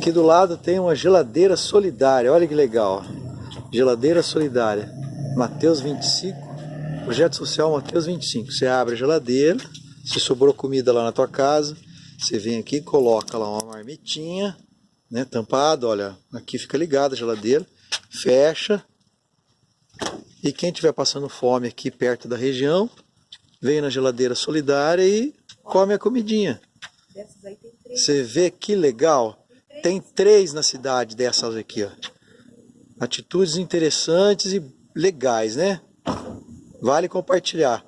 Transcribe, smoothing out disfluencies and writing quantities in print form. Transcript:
Aqui do lado tem uma geladeira solidária, olha que legal. Geladeira solidária, Mateus 25, projeto social Mateus 25. Você abre a geladeira, se sobrou comida lá na tua casa, você vem aqui e coloca lá uma marmitinha, né, tampada, olha, aqui fica ligada a geladeira, fecha. E quem estiver passando fome aqui perto da região, vem na geladeira solidária e come a comidinha. Você vê que legal? Tem 3 na cidade dessas aqui, ó. Atitudes interessantes e legais, né? Vale compartilhar.